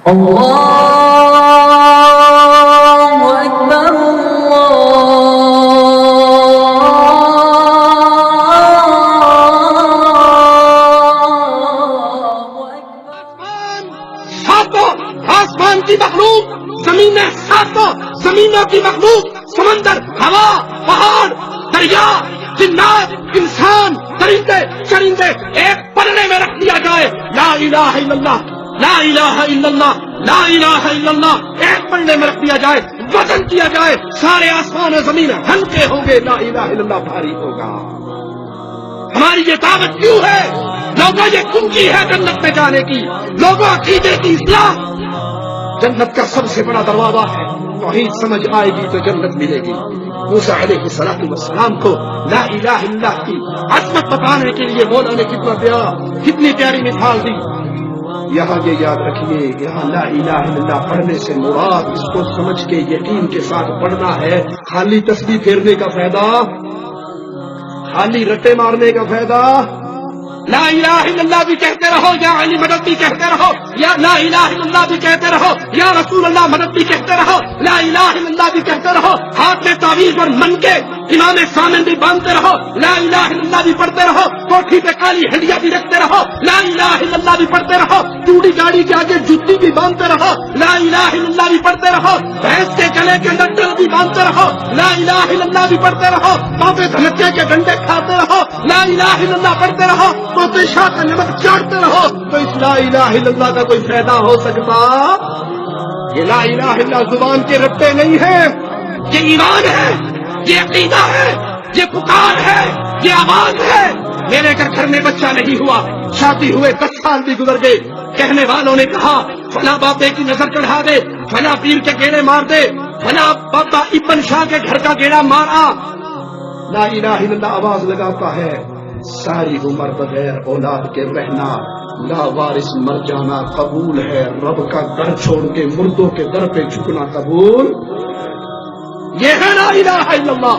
اللہ اکبر ساتوں آسمان کی مخلوق، زمینیں ساتوں زمینوں کی مخلوق، سمندر، ہوا، پہاڑ، دریا، جنات، انسان، درندے، چرندے ایک پلڑے میں رکھ دیا جائے، لا الہ الا اللہ، لا الہ الا اللہ، لا الہ الا اللہ ایک پلڑے میں رکھ دیا جائے، وزن کیا جائے، سارے آسمان و زمین ہلکے ہوں گے، لا الہ الا اللہ بھاری ہوگا۔ ہماری یہ دعوت کیوں ہے؟ لوگوں یہ کنجی ہے جنت میں جانے کی، لوگوں عقیدے کی اصلاح جنت کا سب سے بڑا دروازہ ہے۔ توحید سمجھ آئے گی تو جنت ملے گی۔ موسیٰ علیہ السلام کو لا الہ الا اللہ کی عظمت بتانے کے لیے مولا نے کتنی پیاری مثال دی۔ یہاں یہ یاد رکھیے، یہاں لا الہ الا اللہ پڑھنے سے مراد اس کو سمجھ کے یقین کے ساتھ پڑھنا ہے۔ خالی تسبیح پھیرنے کا فائدہ، خالی رٹے مارنے کا فائدہ، لا الہ الا اللہ بھی کہتے رہو، یا علی مدد بھی کہتے رہو، یا لا الہ الا اللہ بھی کہتے رہو، یا رسول اللہ مدد بھی کہتے رہو، لا الہ الا اللہ بھی کہتے رہو، ہاتھ میں تعویذ اور من کے امام سامن بھی باندھتے رہو، لا الہ الا اللہ بھی پڑھتے رہو، کوٹھی پہ کالی ہنڈیا بھی رکھتے رہو، لا الہ الا اللہ بھی پڑھتے رہو، چوڑی گاڑی کے آگے جوتی بھی باندھتے رہو، لا الہ الا اللہ بھی پڑھتے رہو، بھینس کے گلے کے اندر ڈل بھی باندھتے رہو، لا الہ الا اللہ بھی پڑھتے رہو، پاپے دھنکے کے ڈنڈے کھاتے رہو، لا الہ الا اللہ پڑھتے رہو، تو شاہ کا نمک چاٹتے رہو، تو اس لا الہ الا اللہ کا کوئی فائدہ ہو سکتا؟ یہ لا الہ الا اللہ زبان کے رٹے نہیں ہیں، یہ ایمان ہے، یہ عقیدہ ہے، یہ پکار ہے، یہ آواز ہے۔ میرے گھر میں بچہ نہیں ہوا، شادی ہوئے 10 سال بھی گزر گئے، کہنے والوں نے کہا فلاں بابے کی نظر چڑھا دے، فلاں پیر کے گیڑے مار دے، فلاں بابا ابن شاہ کے گھر کا گیڑا مارا۔ لا الہ الا اللہ آواز لگاتا ہے، ساری عمر بغیر اولاد کے رہنا، لا وارث مر جانا قبول ہے، رب کا در چھوڑ کے مردوں کے در پہ جھکنا قبول۔ یہ ہے لا الہ الا اللہ،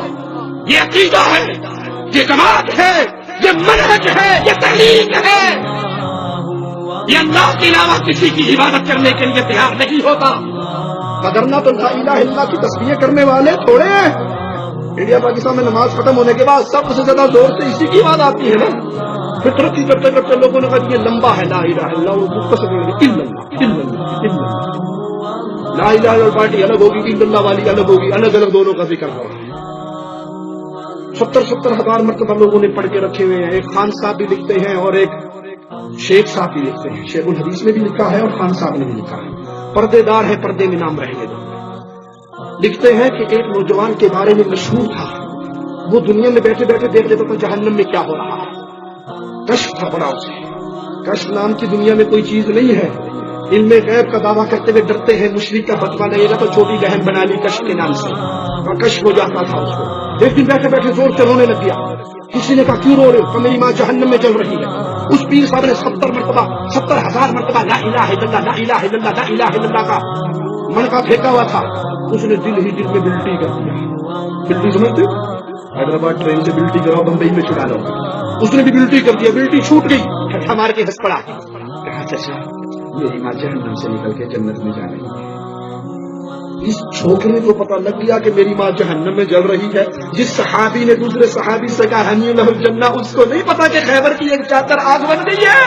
یہ عقیدہ ہے، یہ جماعت ہے، یہ منہج ہے، یہ تحریک ہے۔ یہ اللہ کے علاوہ کسی کی عبادت کرنے کے لیے تیار نہیں ہوتا۔ قدرنا تو لا الہ الا اللہ کی تسبیح کرنے والے تھوڑے ہیں۔ انڈیا پاکستان میں نماز ختم ہونے کے بعد سب سے زیادہ زور سے اسی کی بات آتی ہے نا۔ پھر ترقی کرتے کرتے لوگوں نے کہا یہ لمبا ہے لا الہ الا اللہ، لا الہ الا پارٹی الگ ہوگی، الا اللہ والی الگ ہوگی، الگ الگ دونوں کا ذکر ہو رہا ہے۔ 70 ہزار مرتبہ لوگوں نے پڑھ کے رکھے ہوئے ہیں۔ ایک خان صاحب بھی لکھتے ہیں اور ایک شیخ صاحب بھی لکھتے ہیں، شیخ الحدیث نے بھی لکھا ہے اور خان صاحب نے بھی لکھا ہے۔ پردے دار ہے، پردے میں نام رہنے دو۔ لکھتے ہیں کہ ایک نوجوان کے بارے میں مشہور تھا، وہ دنیا میں بیٹھے بیٹھے دیکھ لیتا تھا جہنم میں کیا ہو رہا ہے۔ کشف تھا بڑا اسے، کشف نام کی دنیا میں کوئی چیز نہیں ہے۔ علم غیب کا دعویٰ کرتے ہوئے ڈرتے ہیں، مشرک کا فتویٰ لے گا تو چھوٹی بہن بنا لی کشف کے نام سے، اور کشف ہو جاتا تھا اس کو۔ ایک دن بیٹھے بیٹھے زور سے رونے لگ گیا۔ کسی نے کہا کیوں رو رہے ہو؟ کہ میری ماں جہنم میں جل رہی ہے۔ اس پیر صاحب نے 70 ہزار مرتبہ لا الہ الا اللہ، لا الہ الا اللہ، لا الہ الا اللہ کا منقا پھینکا ہوا تھا۔ اس نے دل ہی دل میں بلٹی کر دیا۔ بلٹی سمجھتے؟ حیدرآباد ٹرین سے بلٹی کراؤ، بمبئی میں چڑھا لو۔ اس نے بھی بلٹی کر دیا، بلٹی چھوٹ گئی، ٹھٹھا مار کے ہنس پڑا۔ کہا چچا میری ماں جہنم سے نکل کے جنت میں جا رہی ہے۔ اس چھوکرے کو پتہ لگ گیا کہ میری ماں جہنم میں جل رہی ہے۔ جس صحابی نے دوسرے صحابی سے کہا ہنی لہ الجنہ، اس کو نہیں پتا کہ خیبر کی ایک چادر آگ بن گئی ہے۔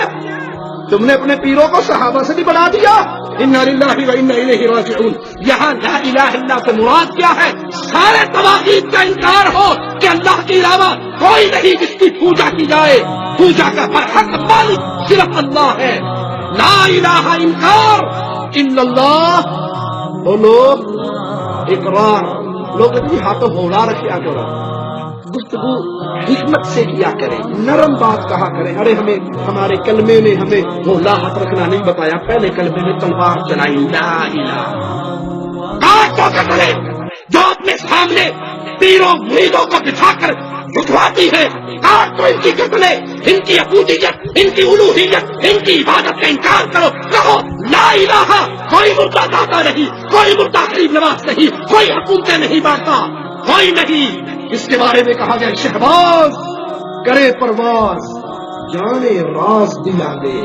تم نے اپنے پیروں کو صحابہ سے بھی بڑھا دیا۔ انا للہ و انا الیہ راجعون۔ یہاں لا الہ الا اللہ سے مراد کیا ہے؟ سارے طواغیت کا انکار ہو کہ اللہ کے علاوہ کوئی نہیں جس کی پوجا کی جائے۔ پوجا کا برحق مالک صرف اللہ ہے۔ لا الہ انکار الا اللہ۔ بولو اقرار۔ لوگ اپنی ہاتھوں ہولا رکھا کرو، گفتگو حکمت سے کیا کریں، نرم بات کہا کریں۔ ارے ہمیں ہمارے کلمے نے ہمیں ہولا ہاتھ رکھنا نہیں بتایا، پہلے کلمے میں تلوار چلائی، لا الہ۔ کاٹ تو کرے جو اپنے سامنے پیروں مریدوں کو بٹھا کر جھٹواتی ہے، کاٹ تو ان کی گردنیں، ان کی عبودیت، ان کی الوہیت، ان کی عبادت کا انکار کرو۔ کہو لا الہ، کوئی مردہ داتا نہیں، کوئی مردہ غریب نواز نہیں، کوئی حکومتیں نہیں بانٹتا، کوئی نہیں۔ اس کے بارے میں کہا گیا شہباز کرے پرواز، جانے راز دلا دے.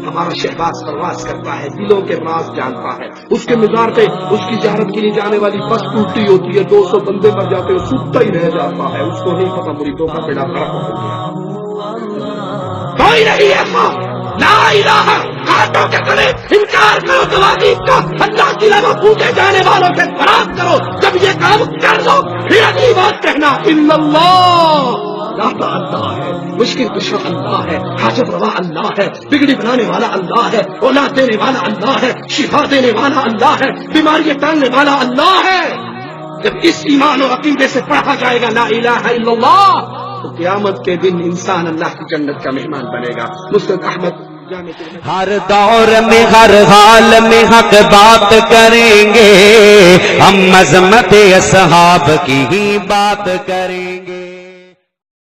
ہمارا شہباز پرواز کرتا ہے، دلوں کے راز جانتا ہے. اس کے مزار پہ اس کی زیارت کے لیے جانے والی بس ٹوٹی ہوتی ہے، 200 بندے مر جاتے ہیں، سوتا ہی رہ جاتا ہے. اس کو نہیں پتا مریدوں کا بیڑا غرق ہو گیا. کوئی نہیں ایسا لا الہ ہاتھوں کے تلے انکار کرو توحید کا، اللہ کی لبوں پوچھے جانے والوں سے فراغ کرو. جب یہ کام کر لو پھر اگلی بات کہنا الا اللہ. داتا اللہ ہے، مشکل کشا اللہ ہے، حاجت روا اللہ ہے، بگڑی بنانے والا اللہ ہے، اولاد دینے والا اللہ ہے، شفا دینے والا اللہ ہے، بیماریاں ٹالنے والا اللہ ہے. جب اس ایمان اور عقیدے سے پڑھا جائے گا لا الہ الا اللہ تو قیامت کے دن انسان اللہ کی جنت کا مہمان بنے گا. مسند احمد. ہر دور میں ہر حال میں حق بات کریں گے، ہم عظمت اصحاب کی ہی بات کریں گے.